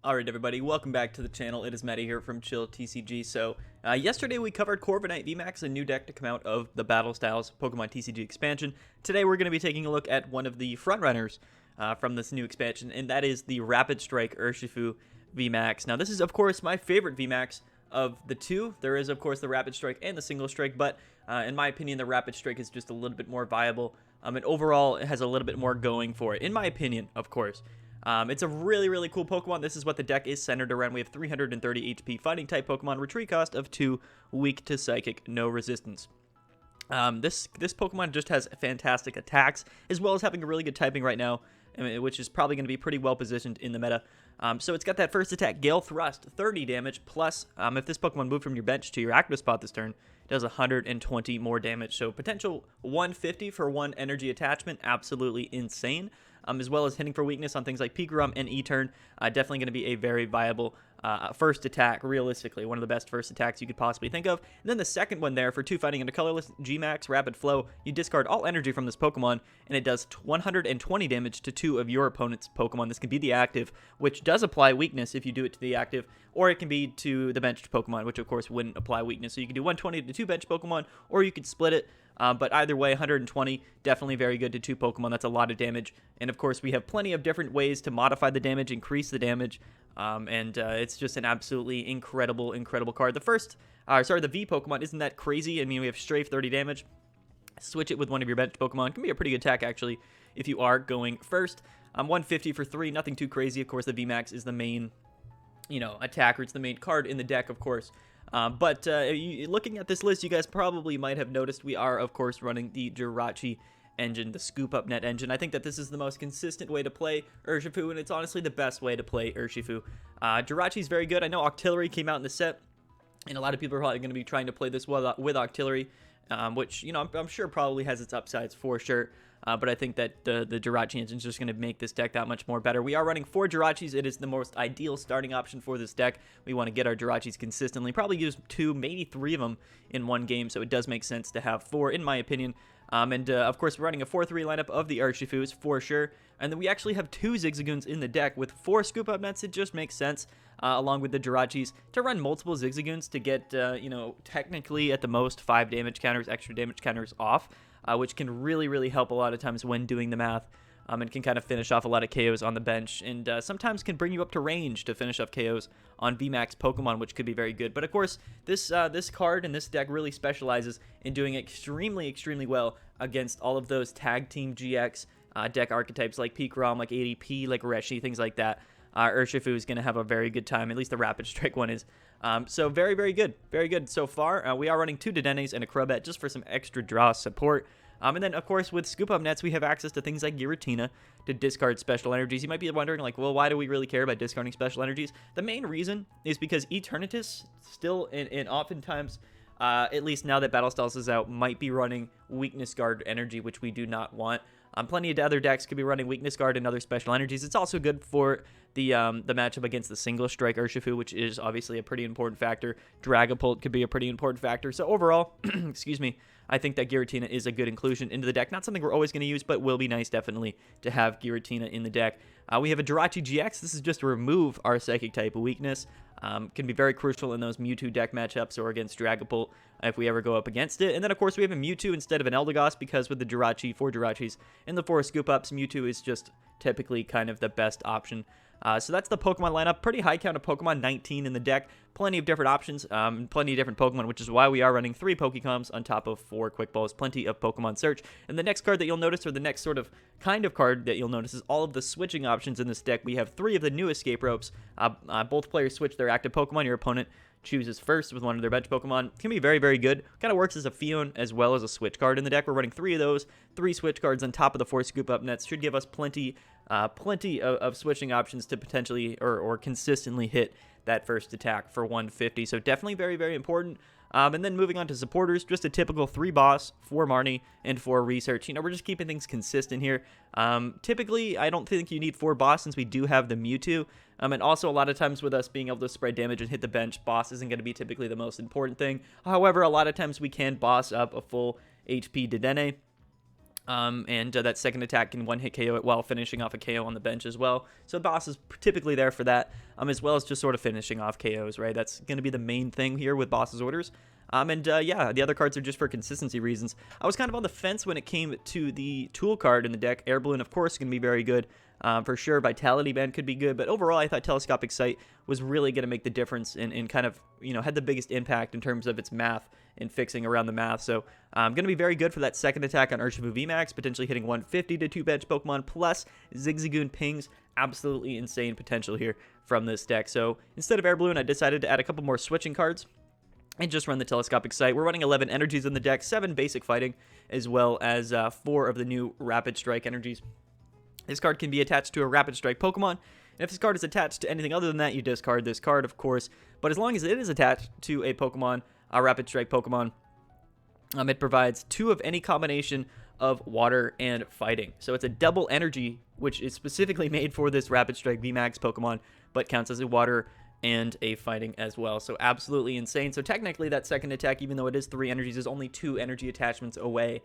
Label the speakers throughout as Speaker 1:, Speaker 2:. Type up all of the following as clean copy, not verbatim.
Speaker 1: Alright everybody, welcome back to the channel. It is Matty here from Chill TCG. So, yesterday we covered Crobat V VMAX, a new deck to come out of the Battle Styles Pokémon TCG Expansion. Today we're going to be taking a look at one of the frontrunners from this new expansion, and that is the Rapid Strike Urshifu VMAX. Now this is of course my favorite VMAX of the two. There is of course the Rapid Strike and the Single Strike, but in my opinion the Rapid Strike is just a little bit more viable, and overall it has a little bit more going for it, in my opinion, of course. It's a really cool Pokemon. This is what the deck is centered around. We have 330 HP fighting type Pokemon, retreat cost of 2, weak to psychic, no resistance. This Pokemon just has fantastic attacks, as well as having a really good typing right now, which is probably going to be pretty well positioned in the meta. So it's got that first attack, Gale Thrust, 30 damage, plus if this Pokemon moved from your bench to your active spot this turn, it does 120 more damage. So potential 150 for 1 energy attachment, absolutely insane. As well as hitting for weakness on things like Pikarom and E-Turn, definitely going to be a very viable first attack, realistically. One of the best first attacks you could possibly think of. And then the second one there, for 2 fighting and a colorless, G-Max, Rapid Flow, you discard all energy from this Pokemon, and it does 120 damage to 2 of your opponent's Pokemon. This can be the active, which does apply weakness if you do it to the active, or it can be to the benched Pokemon, which of course wouldn't apply weakness. So you can do 120 to 2 bench Pokemon, or you could split it. But either way, 120, definitely very good to 2 Pokemon. That's a lot of damage. And of course, we have plenty of different ways to modify the damage, increase the damage. It's just an absolutely incredible card. The V Pokemon isn't that crazy. I mean, we have Strafe, 30 damage. Switch it with one of your bench Pokemon. Can be a pretty good attack, actually, if you are going first. 150 for 3, nothing too crazy. Of course, the VMAX is the main, attacker. It's the main card in the deck, of course. Looking at this list, you guys probably might have noticed we are, of course, running the Jirachi engine, the Scoop Up Net engine. I think that this is the most consistent way to play Urshifu, and it's honestly the best way to play Urshifu. Jirachi is very good. I know Octillery came out in the set, and a lot of people are probably going to be trying to play this with Octillery, which, I'm sure probably has its upsides for sure. But I think that the Jirachi engine is just going to make this deck that much more better. We are running 4 Jirachis. It is the most ideal starting option for this deck. We want to get our Jirachis consistently. Probably use 2, maybe 3 of them in one game, so it does make sense to have 4, in my opinion. Of course, we're running a 4-3 lineup of the Urshifus for sure. And then we actually have 2 Zigzagoons in the deck with 4 Scoop Up Nets. It just makes sense, along with the Jirachis, to run multiple Zigzagoons to get, technically at the most 5 damage counters, extra damage counters off. Which can really help a lot of times when doing the math, and can kind of finish off a lot of KOs on the bench, and sometimes can bring you up to range to finish off KOs on VMAX Pokemon, which could be very good. But of course, this card and this deck really specializes in doing extremely well against all of those Tag Team GX deck archetypes like Pikarom, like ADP, like Reshi, things like that. Urshifu is going to have a very good time, at least the Rapid Strike one is. So very good so far. We are running 2 Dedennes and a Crobat just for some extra draw support. And then, of course, with Scoop Up Nets, we have access to things like Giratina to discard special energies. You might be wondering, like, well, why do we really care about discarding special energies? The main reason is because Eternatus still, and oftentimes, at least now that Battle Styles is out, might be running Weakness Guard energy, which we do not want. Plenty of other decks could be running Weakness Guard and other special energies. It's also good for the matchup against the Single Strike Urshifu, which is obviously a pretty important factor. Dragapult could be a pretty important factor. So overall, excuse me, I think that Giratina is a good inclusion into the deck. Not something we're always going to use, but will be nice definitely to have Giratina in the deck. We have a Jirachi-GX. This is just to remove our Psychic type weakness. Can be very crucial in those Mewtwo deck matchups or against Dragapult if we ever go up against it. And then, of course, we have a Mewtwo instead of an Eldegoss, because with the Jirachi, 4 Jirachis, and the 4 Scoop-Ups, Mewtwo is just typically kind of the best option. So that's the Pokemon lineup. Pretty high count of Pokemon, 19 in the deck. Plenty of different options, plenty of different Pokemon, which is why we are running 3 Pokecoms on top of 4 Quick Balls. Plenty of Pokemon Search. And the next card that you'll notice, or the next sort of kind of card that you'll notice, is all of the switching options in this deck. We have 3 of the new Escape Ropes. Both players switch their active Pokemon. Your opponent chooses first with one of their bench Pokemon. Can be very good. Kind of works as a Fion as well as a switch card in the deck. We're running 3 of those. 3 switch cards on top of the 4 Scoop Up Nets. Should give us plenty of switching options to potentially or consistently hit that first attack for 150. So definitely very important. And then moving on to supporters, just a typical 3 boss, 4 Marnie, and 4 research. We're just keeping things consistent here. Typically, I don't think you need 4 boss since we do have the Mewtwo. And also, a lot of times with us being able to spread damage and hit the bench, boss isn't going to be typically the most important thing. However, a lot of times we can boss up a full HP Dedenne. And that second attack can one-hit KO it while finishing off a KO on the bench as well. So the boss is typically there for that, as well as just sort of finishing off KOs, right? That's going to be the main thing here with boss's orders. Yeah, the other cards are just for consistency reasons. I was kind of on the fence when it came to the tool card in the deck. Air Balloon, of course, is going to be very good. For sure, Vitality Band could be good, but overall, I thought Telescopic Sight was really going to make the difference and kind of, had the biggest impact in terms of its math and fixing around the math. So, going to be very good for that second attack on Urshifu VMAX, potentially hitting 150 to 2 bench Pokemon, plus Zigzagoon pings. Absolutely insane potential here from this deck. So, instead of Air Balloon, I decided to add a couple more switching cards and just run the Telescopic Sight. We're running 11 energies in the deck, 7 basic fighting, as well as 4 of the new Rapid Strike energies. This card can be attached to a Rapid Strike Pokemon, and if this card is attached to anything other than that, you discard this card, of course. But as long as it is attached to a Pokemon, a Rapid Strike Pokemon, it provides 2 of any combination of water and fighting. So it's a double energy, which is specifically made for this Rapid Strike VMAX Pokemon, but counts as a water and a fighting as well. So absolutely insane. So technically that second attack, even though it is 3 energies, is only 2 energy attachments away,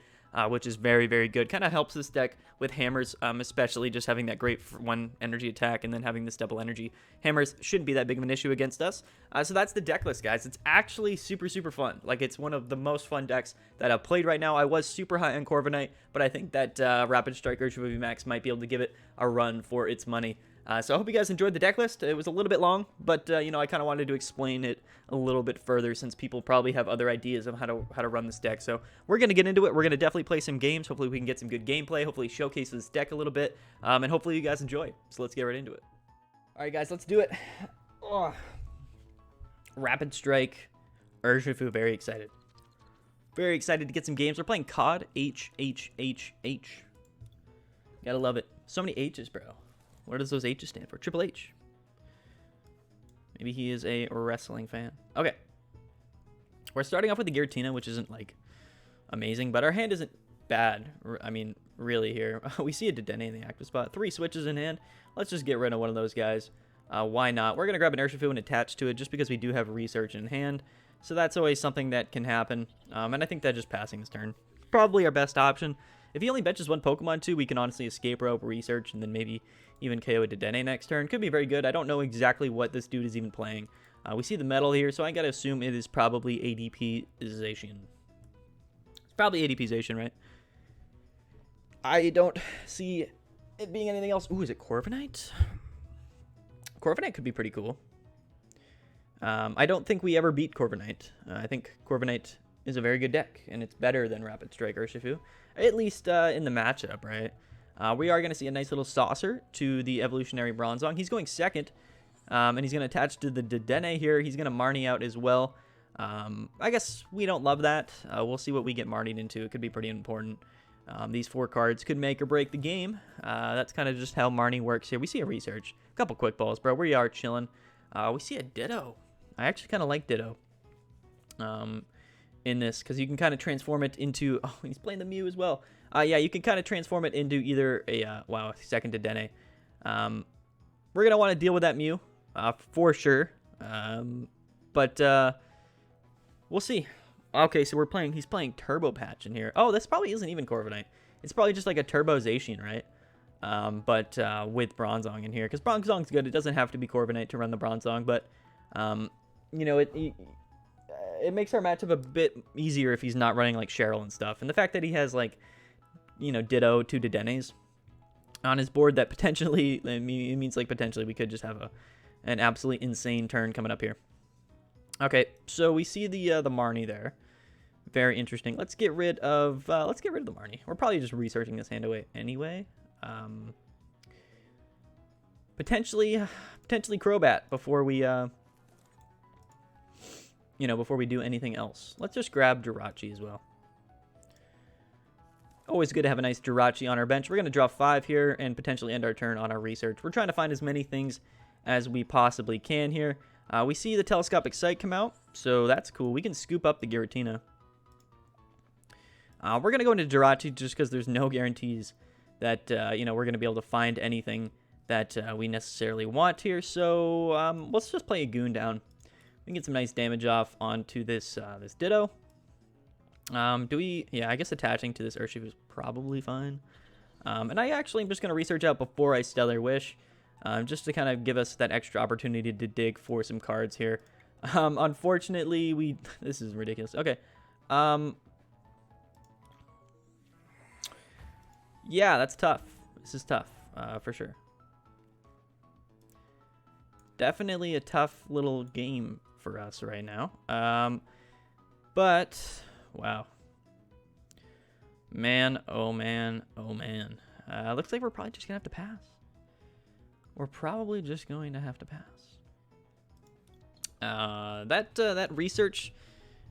Speaker 1: which is very, very good. Kind of helps this deck with hammers, especially just having that great 1 energy attack and then having this double energy. Hammers shouldn't be that big of an issue against us. So that's the deck list, guys. It's actually super, super fun. Like, it's one of the most fun decks that I've played right now. I was super high on Corviknight, but I think that Rapid Strike Urshifu VMAX might be able to give it a run for its money. So I hope you guys enjoyed the deck list. It was a little bit long, but I kind of wanted to explain it a little bit further since people probably have other ideas of how to run this deck. So we're going to get into it. We're going to definitely play some games. Hopefully we can get some good gameplay. Hopefully showcase this deck a little bit, and hopefully you guys enjoy. So let's get right into it. All right, guys, let's do it. Oh. Rapid Strike Urshifu, very excited. Very excited to get some games. We're playing COD H. Gotta love it. So many H's, bro. What does those H's stand for? Triple H. Maybe he is a wrestling fan. Okay. We're starting off with the Giratina, which isn't, like, amazing, but our hand isn't bad. I mean, really here. We see a Dedenne in the active spot. 3 switches in hand. Let's just get rid of one of those guys. Why not? We're going to grab an Urshifu and attach to it just because we do have research in hand. So that's always something that can happen. And I think that just passing his turn. Probably our best option. If he only benches 1 Pokemon too, we can honestly Escape Rope, research, and then maybe even KO a Dedenne next turn. Could be very good. I don't know exactly what this dude is even playing. We see the metal here, so I gotta assume it is probably ADP-zation. It's probably ADP-zation, right? I don't see it being anything else. Ooh, is it Corviknight? Corviknight could be pretty cool. I don't think we ever beat Corviknight. I think Corviknight is a very good deck, and it's better than Rapid Strike Urshifu, at least in the matchup, right? We are going to see a nice little saucer to the evolutionary Bronzong. He's going second, and he's going to attach to the Dedenne here. He's going to Marnie out as well. I guess we don't love that. We'll see what we get Marnied into. It could be pretty important. These 4 cards could make or break the game. That's kind of just how Marnie works here. We see a research. A couple quick balls, bro. We are chilling. We see a Ditto. I actually kind of like Ditto. In this, because you can kind of transform it into, oh, he's playing the Mew as well. Yeah, you can kind of transform it into either a, second Dedenne. We're going to want to deal with that Mew, for sure. But we'll see. Okay, so he's playing Turbo Patch in here. Oh, this probably isn't even Corviknight. It's probably just like a Turbo Zacian, right? But with Bronzong in here, because Bronzong's good. It doesn't have to be Corviknight to run the Bronzong, but, it makes our matchup a bit easier if he's not running like Cheryl and stuff. And the fact that he has like, Ditto, 2 Dedennes on his board, that potentially, it means like potentially we could just have an absolutely insane turn coming up here. Okay, so we see the Marnie there. Very interesting. Let's get rid of the Marnie. We're probably just researching this hand away anyway. Potentially Crobat before we before we do anything else. Let's just grab Jirachi as well. Always good to have a nice Jirachi on our bench. We're going to draw 5 here and potentially end our turn on our research. We're trying to find as many things as we possibly can here. We see the Telescopic Sight come out, so that's cool. We can scoop up the Giratina. We're going to go into Jirachi just because there's no guarantees that, we're going to be able to find anything that we necessarily want here. So let's just play a Goon down. We can get some nice damage off onto this Ditto. Do we? Yeah, I guess attaching to this Urshifu is probably fine. And I actually am just going to research out before I Stellar Wish, just to kind of give us that extra opportunity to dig for some cards here. Unfortunately, this is ridiculous. Okay. Yeah, that's tough. This is tough, for sure. Definitely a tough little game for us right now. But, wow. Man, oh man, oh man. Looks like we're probably just going to have to pass. We're probably just going to have to pass. That research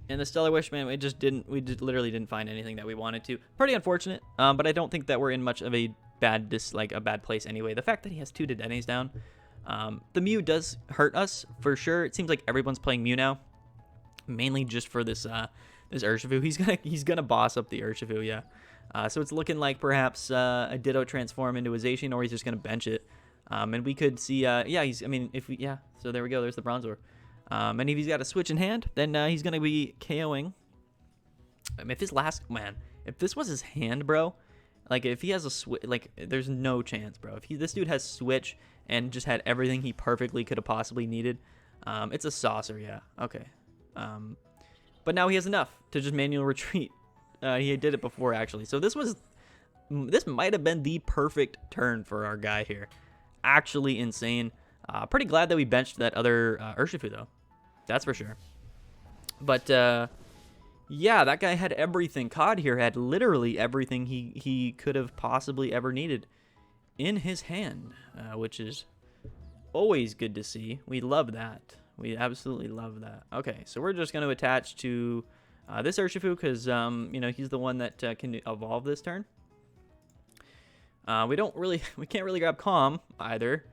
Speaker 1: in the Stellar Wish, man, we literally didn't find anything that we wanted to. Pretty unfortunate, but I don't think that we're in much of a bad place anyway. The fact that he has 2 Dedennes down, the Mew does hurt us for sure. It seems like everyone's playing Mew now, mainly just for this this Urshifu. He's gonna boss up the Urshifu, yeah. So it's looking like perhaps a Ditto transform into a Zacian, or he's just gonna bench it. And we could see, yeah, so there we go. There's the Bronzor. And if he's got a switch in hand, then he's going to be KOing. If this was his hand, bro, like if he has a switch, like there's no chance, bro. If this dude has switch and just had everything he perfectly could have possibly needed, it's a saucer, yeah. Okay. But now he has enough to just manual retreat. He did it before, actually. So this might have been the perfect turn for our guy here. Actually insane. Pretty glad that we benched that other Urshifu, though. That's for sure. But, yeah, that guy had everything. COD here had literally everything he could have possibly ever needed in his hand, which is always good to see. We love that. We absolutely love that. Okay, so we're just going to attach to this Urshifu because, you know, he's the one that can evolve this turn. We can't really grab Calm either,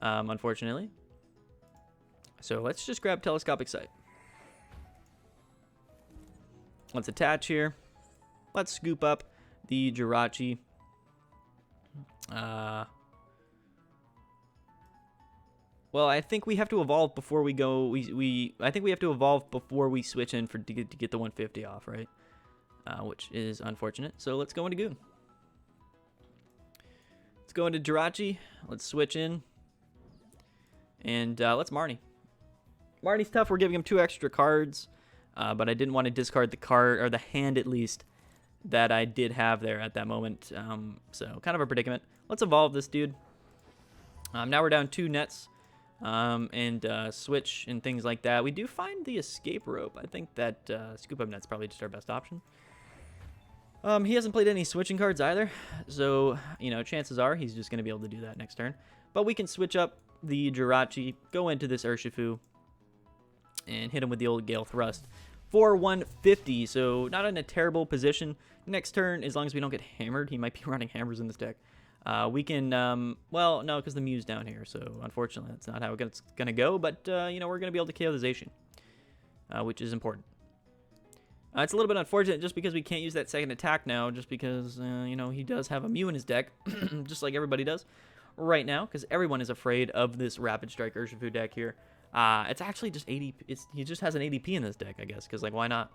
Speaker 1: unfortunately. So let's just grab Telescopic Sight. Let's attach here. Let's scoop up the Jirachi. Well, I think we have to evolve before we go. I think we have to evolve before we switch in to get the 150 off, right? Which is unfortunate. So let's go into Goon. Let's go into Jirachi. Let's switch in. And let's Marnie. Marnie's tough. We're giving him 2 extra cards. But I didn't want to discard the card, or the hand at least, that I did have there at that moment. So kind of a predicament. Let's evolve this dude. Now we're down 2 nets. And switch and things like that. We do find the Escape Rope. I think that Scoop Up Net's probably just our best option. He hasn't played any switching cards either, so, you know, chances are he's just going to be able to do that next turn. But we can switch up the Jirachi, go into this Urshifu, and hit him with the old Gale Thrust for 150, so not in a terrible position. Next turn, as long as we don't get hammered, he might be running hammers in this deck. We can, well, no, because the Mew's down here, so unfortunately that's not how it's going to go, but, you know, we're going to be able to KO the Zacian, which is important. It's a little bit unfortunate just because we can't use that second attack now, just because, you know, he does have a Mew in his deck, just like everybody does right now, because everyone is afraid of this Rapid Strike Urshifu deck here. It's actually just ADP. He just has an ADP in this deck, I guess, because, like, why not?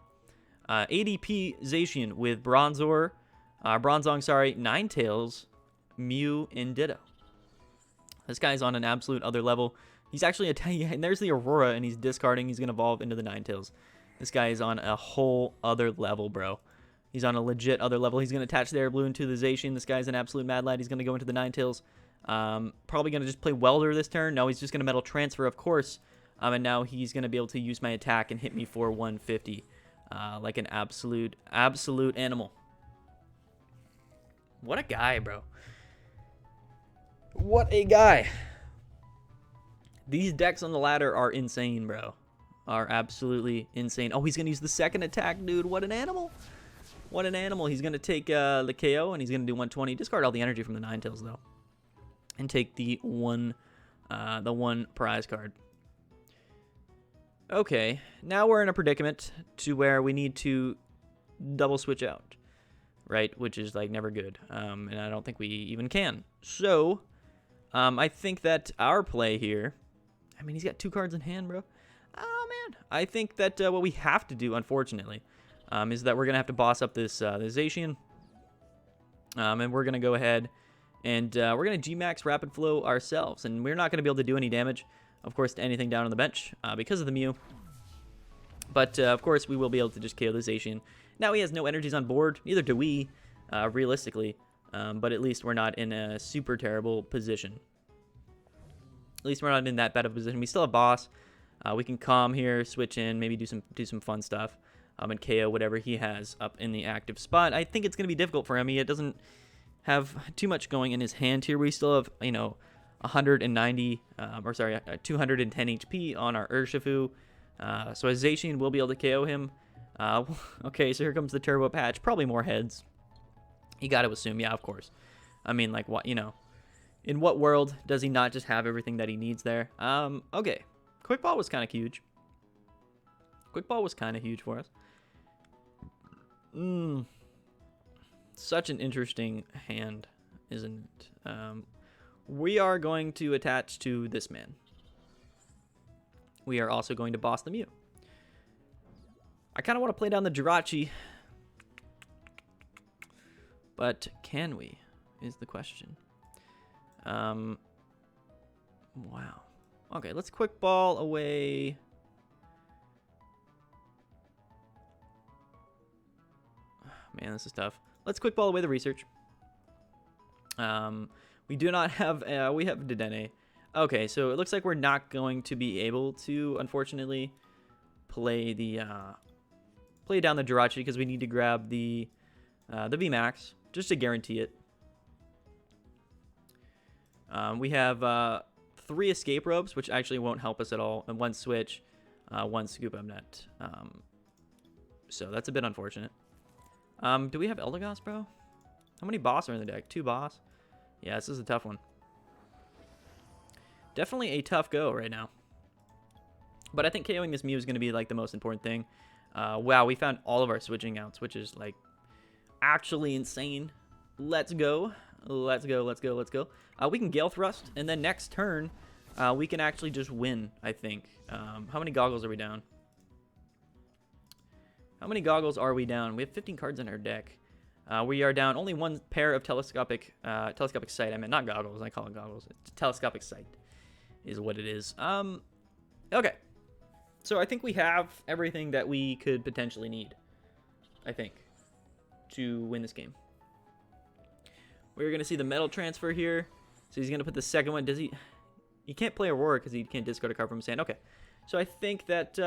Speaker 1: ADP Zacian with Bronzong, Ninetales, Mew, and Ditto. This guy's on an absolute other level. He's actually and there's the Aurora, and he's discarding. He's going to evolve into the Ninetales. This guy is on a whole other level, bro. He's on a legit other level. He's going to attach the Air Blue into the Zacian. This guy's an absolute mad lad. He's going to go into the Ninetales. Probably going to just play Welder this turn. No, he's just going to Metal Transfer, of course. And now he's going to be able to use my attack and hit me for 150. Like an absolute animal. What a guy, bro. What a guy. These decks on the ladder are insane, bro. Are absolutely insane. Oh, he's going to use the second attack, dude. What an animal. What an animal. He's going to take the KO, and he's going to do 120. Discard all the energy from the Ninetales, though. And take the one prize card. Okay. Now we're in a predicament to where we need to double switch out. Right? Which is, like, never good. And I don't think we even can. So, I think that our play here... I mean, he's got 2 cards in hand, bro. Oh, man. I think that what we have to do, unfortunately, is that we're going to have to boss up this Zacian. And we're going to go ahead and we're going to G-Max Rapid Flow ourselves. And we're not going to be able to do any damage, of course, to anything down on the bench because of the Mew. But, of course, we will be able to just KO the Zacian. Now he has no energies on board. Neither do we, realistically. But at least we're not in a super terrible position. At least we're not in that bad of a position. We still have boss. We can calm here, switch in, maybe do some fun stuff, and KO whatever he has up in the active spot. I think it's going to be difficult for him. He doesn't have too much going in his hand here. We still have, 190, 210 HP on our Urshifu. So a Zacian will be able to KO him. Okay, so here comes the Turbo Patch. Probably more heads. You got to assume, yeah, of course. I mean, like, what, in what world does he not just have everything that he needs there? Okay. Quick Ball was kind of huge. Quick Ball was kind of huge for us. Such an interesting hand, isn't it? We are going to attach to this man. We are also going to boss the Mew. I kind of want to play down the Jirachi. But can we, is the question. Wow. Okay, let's Quick Ball away. Man, this is tough. Let's Quick Ball away the research. We do not have, we have Dedenne. Okay, so it looks like we're not going to be able to, unfortunately, play down the Jirachi because we need to grab the VMAX just to guarantee it. We have 3 escape ropes, which actually won't help us at all, and 1 switch, 1 scoop up net. So that's a bit unfortunate. Do we have Eldegoss, bro? How many boss are in the deck? 2 boss? Yeah, this is a tough one. Definitely a tough go right now. But I think KOing this Mew is going to be like the most important thing. Wow, we found all of our switching outs, which is like actually insane. Let's go. Let's go, let's go, let's go. We can Gale Thrust, and then next turn, we can actually just win, I think. How many goggles are we down? How many goggles are we down? We have 15 cards in our deck. We are down only 1 pair of telescopic sight. I meant not goggles. I call it goggles. It's telescopic sight is what it is. Okay. So I think we have everything that we could potentially need, I think, to win this game. We're going to see the metal transfer here. So he's going to put the second one. Does he? He can't play Aurora because he can't discard a card from his hand. Okay. So I think that,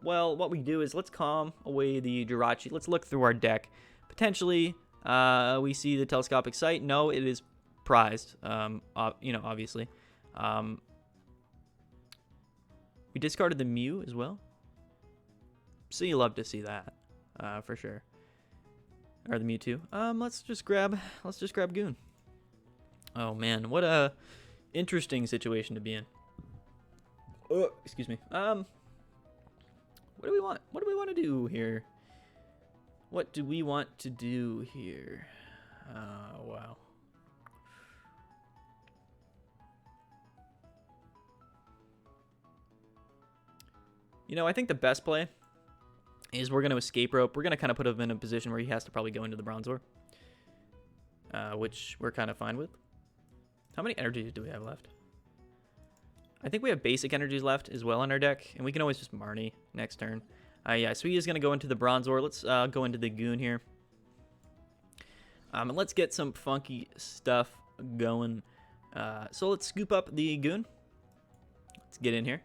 Speaker 1: well, what we do is let's calm away the Jirachi. Let's look through our deck. Potentially, we see the telescopic sight. No, it is prized, obviously. We discarded the Mew as well. So you love to see that, for sure. Or the Mewtwo. Let's just grab Goon. Oh man, what a interesting situation to be in. Oh, excuse me. What do we want? What do we want to do here? What do we want to do here? Wow. I think the best play is we're going to escape rope. We're going to kind of put him in a position where he has to probably go into the Bronzor, which we're kind of fine with. How many energies do we have left? I think we have basic energies left as well on our deck, and we can always just Marnie next turn. Yeah, so he is going to go into the Bronzor. Let's go into the Goon here. And let's get some funky stuff going. So let's scoop up the Goon. Let's get in here.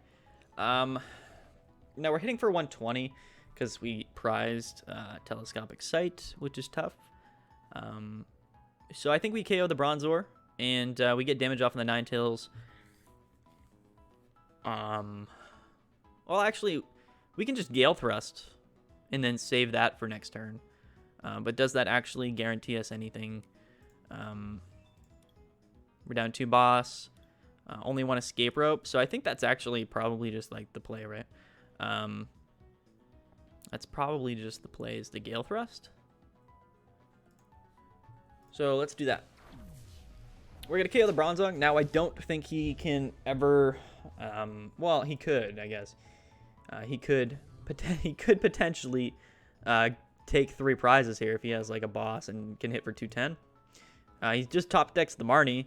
Speaker 1: Now we're hitting for 120 because we prized Telescopic Sight, which is tough. So I think we KO the Bronzor, and we get damage off on the Ninetales. Well, actually, we can just Gale Thrust and then save that for next turn. But does that actually guarantee us anything? We're down 2 boss. Only 1 escape rope. So I think that's actually probably just like the play, right? That's probably just the play is the Gale Thrust. So let's do that. We're going to KO the Bronzong. Now, I don't think he can ever... well, he could, I guess. He could potentially take 3 prizes here if he has like a boss and can hit for 210. He just top decks the Marnie,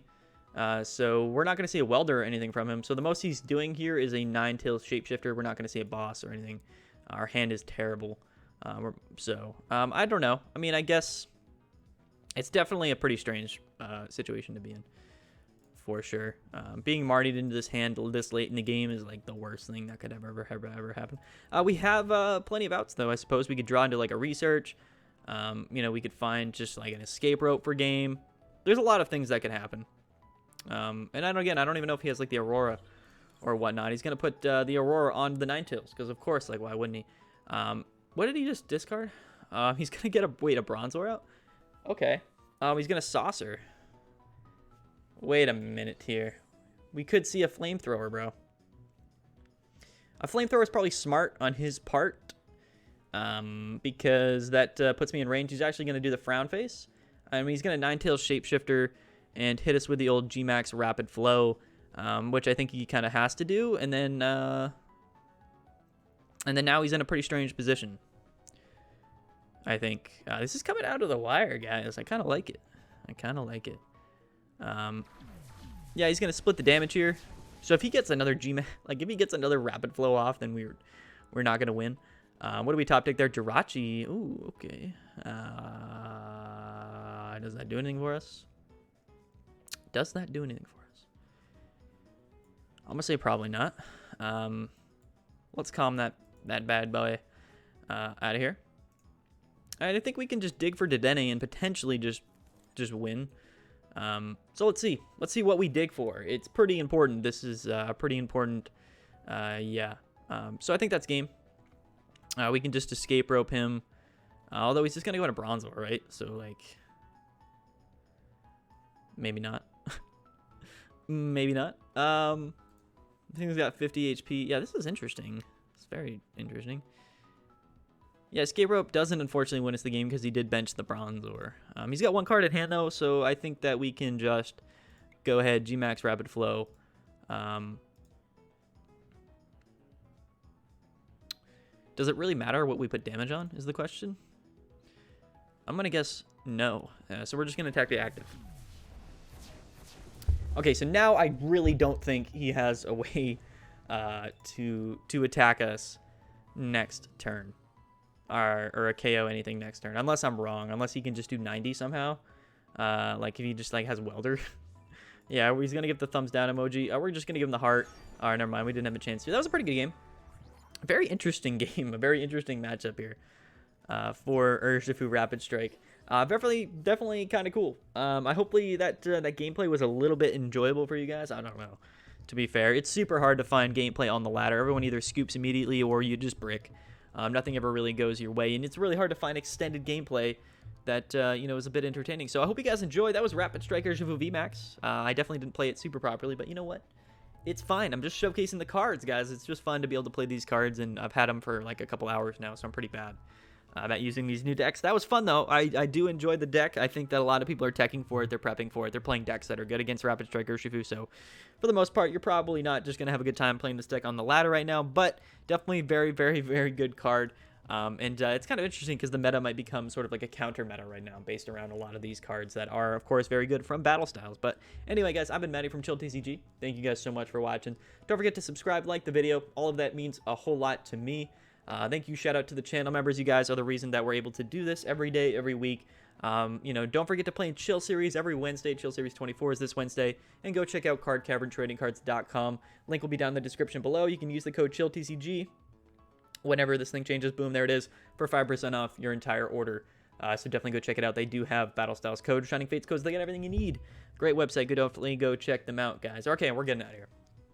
Speaker 1: so we're not going to see a welder or anything from him. So the most he's doing here is a 9-tailed shapeshifter. We're not going to see a boss or anything. Our hand is terrible. I don't know. I mean, I guess it's definitely a pretty strange situation to be in, for sure. Being Marnied into this hand this late in the game is like the worst thing that could ever happen. We have plenty of outs, though. I suppose we could draw into like a research. We could find just like an escape rope for game. There's a lot of things that could happen. And I don't even know if he has like the Aurora or whatnot. He's going to put the Aurora on the 9-tails because, of course, like, why wouldn't he? What did he just discard? He's going to get a Bronzor out? Okay. He's going to Saucer. Wait a minute here. We could see a Flamethrower, bro. A Flamethrower is probably smart on his part because that puts me in range. He's actually going to do the Frown Face. I mean, he's going to 9-tail Shapeshifter and hit us with the old GMAX Rapid Flow, which I think he kind of has to do. And then now he's in a pretty strange position. I think this is coming out of the wire, guys. I kind of like it. Yeah, he's gonna split the damage here. So if he gets another GMAX, like if he gets another Rapid Flow off, then we're not gonna win. What do we top deck there? Jirachi. Ooh, okay. Does that do anything for us? Does that do anything for us? I'm gonna say probably not. Let's calm that bad boy out of here. I think we can just dig for Dedenne and potentially just win. So let's see what we dig for. It's pretty important. This is pretty important. Yeah. So I think that's game. We can just escape rope him. Although he's just gonna go into Bronzor, right? So like, maybe not. Maybe not. I think he's got 50 HP. Yeah, this is interesting. It's very interesting. Yeah, Escape Rope doesn't unfortunately win us the game because he did bench the Bronzor. He's got 1 card at hand though, so I think that we can just go ahead, GMAX Rapid Flow. Does it really matter what we put damage on, is the question? I'm going to guess no. So we're just going to attack the active. Okay, so now I really don't think he has a way to attack us next turn. Or a KO anything next turn. Unless I'm wrong. Unless he can just do 90 somehow. Like if he just like has Welder. Yeah, he's going to give the thumbs down emoji. We're just going to give him the heart. Alright, never mind. We didn't have a chance to. That was a pretty good game. Very interesting game. A very interesting matchup here for Urshifu Rapid Strike. Definitely kind of cool. Hopefully that gameplay was a little bit enjoyable for you guys. I don't know. To be fair, it's super hard to find gameplay on the ladder. Everyone either scoops immediately or you just brick. Nothing ever really goes your way, and it's really hard to find extended gameplay that is a bit entertaining. So I hope you guys enjoyed. That was Rapid Strike Urshifu VMAX. I definitely didn't play it super properly, but you know what? It's fine. I'm just showcasing the cards, guys. It's just fun to be able to play these cards, and I've had them for like a couple hours now, so I'm pretty bad about using these new decks. That was fun, though. I do enjoy the deck. I think that a lot of people are teching for it. They're prepping for it. They're playing decks that are good against Rapid Strike Urshifu, so for the most part, you're probably not just going to have a good time playing this deck on the ladder right now, but definitely very, very, very good card. It's kind of interesting because the meta might become sort of like a counter meta right now based around a lot of these cards that are, of course, very good from battle styles. But anyway, guys, I've been Matty from Chill TCG. Thank you guys so much for watching. Don't forget to subscribe, like the video. All of that means a whole lot to me. Thank you. Shout out to the channel members. You guys are the reason that we're able to do this every day, every week. Don't forget to play in Chill Series every Wednesday. Chill Series 24 is this Wednesday. And go check out cardcaverntradingcards.com. Link will be down in the description below. You can use the code ChillTCG. Whenever this thing changes, boom, there it is, for 5% off your entire order. So definitely go check it out. They do have Battle Styles codes, Shining Fates codes. They got everything you need. Great website. Definitely go check them out, guys. Okay, we're getting out of here.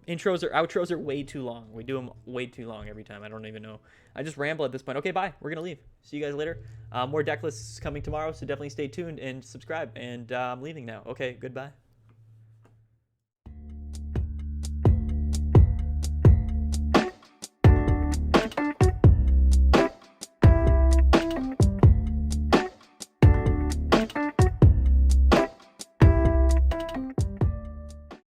Speaker 1: Outros are way too long. We do them way too long every time. I don't even know. I just ramble at this point. Okay, bye. We're going to leave. See you guys later. More deck lists coming tomorrow, so definitely stay tuned and subscribe. And I'm leaving now. Okay, goodbye.